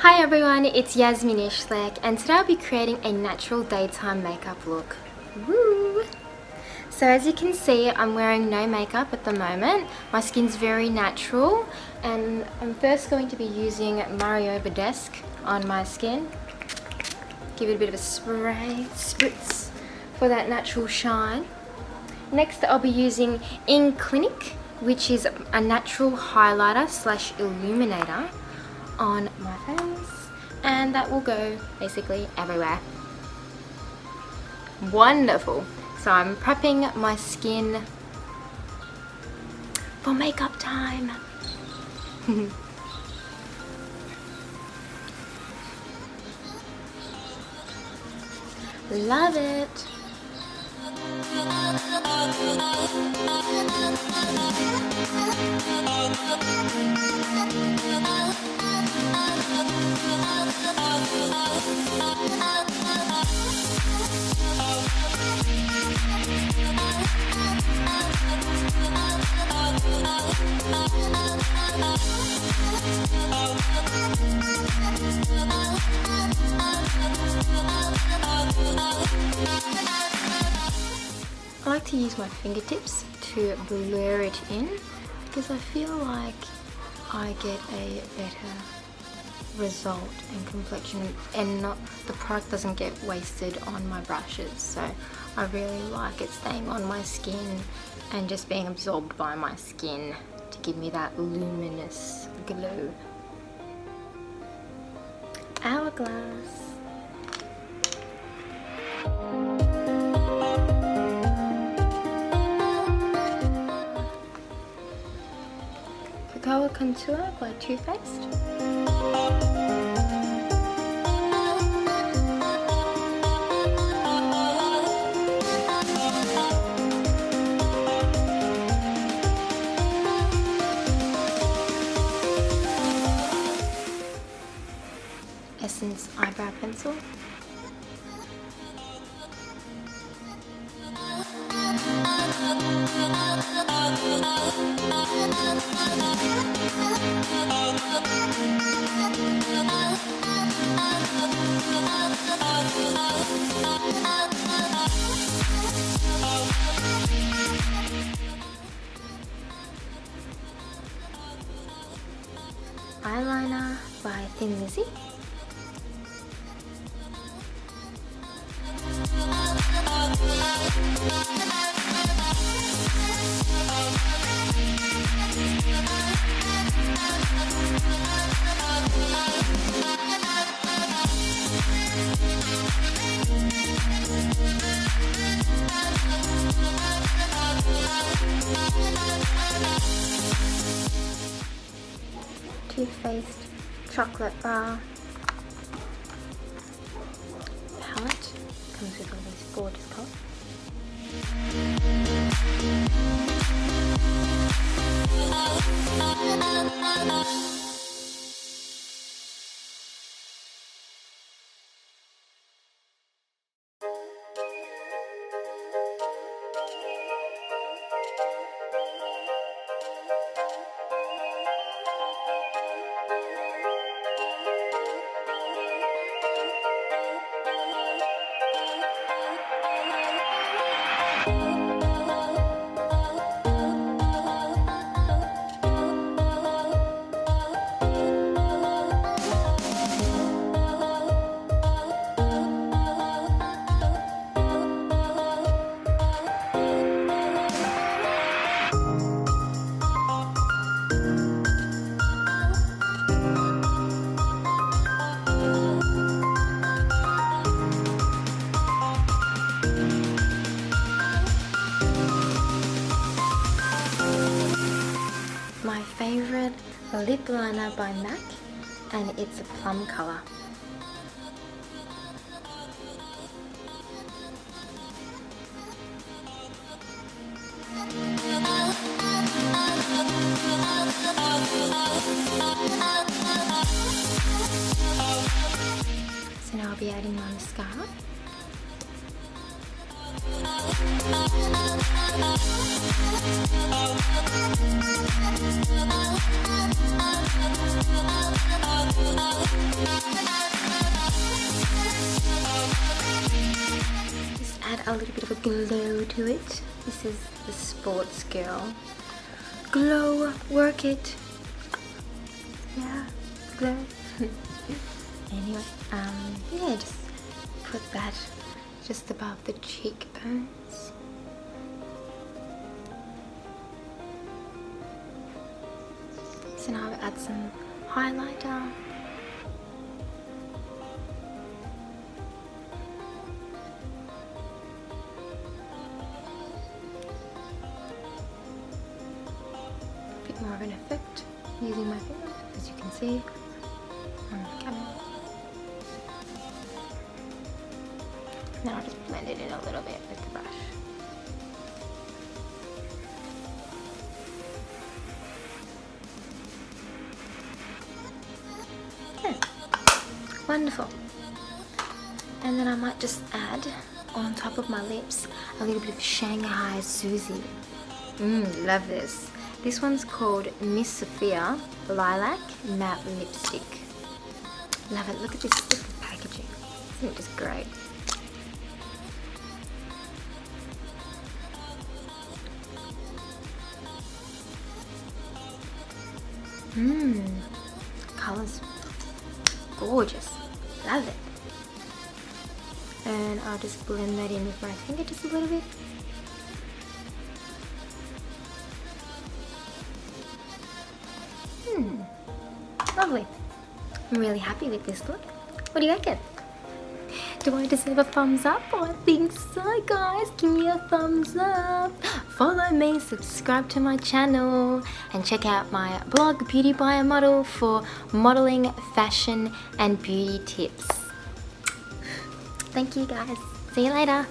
Hi everyone, it's Yasemin Islek, and today I'll be creating a natural daytime makeup look. Woo! So as you can see, I'm wearing no makeup at the moment. My skin's very natural, and I'm first going to be using Mario Badesque on my skin. Give it a bit of a spritz for that natural shine. Next I'll be using In Clinic, which is a natural highlighter slash illuminator on my face, and that will go basically everywhere. Wonderful. So I'm prepping my skin for makeup time. Love it. I like to use my fingertips to blur it in because I feel like I get a better result and complexion, and the product doesn't get wasted on my brushes. So I really like it staying on my skin and just being absorbed by my skin to give me that luminous glow. Hourglass. Cocoa Contour by Too Faced. Essence Eyebrow Pencil. Eyeliner by Thin Lizzy. Too Faced Chocolate Bar palette. Comes with all these gorgeous colours. My favorite lip liner by MAC, and it's a plum color. So now I'll be adding my mascara. Just add a little bit of a glow to it. This is the sports girl. Glow, work it. Yeah, glow. Anyway, yeah, just put that just above the cheekbones. So now I'll add some highlighter. A bit more of an effect using my finger, as you can see on the camera. Now I'll just blend it in a little bit with the brush. Okay. Wonderful. And then I might just add on top of my lips a little bit of Shanghai Susie. Love this. This one's called Miss Sophia Lilac Matte Lipstick. Love it. Look at this packaging. Isn't it just great? Colours gorgeous. Love it. And I'll just blend that in with my finger just a little bit. Lovely. I'm really happy with this look. What do you reckon? Do I deserve a thumbs up? Oh, I think so, guys. Give me a thumbs up. Follow me, subscribe to my channel, and check out my blog, Beauty by a Model, for modeling, fashion, and beauty tips. Thank you, guys. See you later.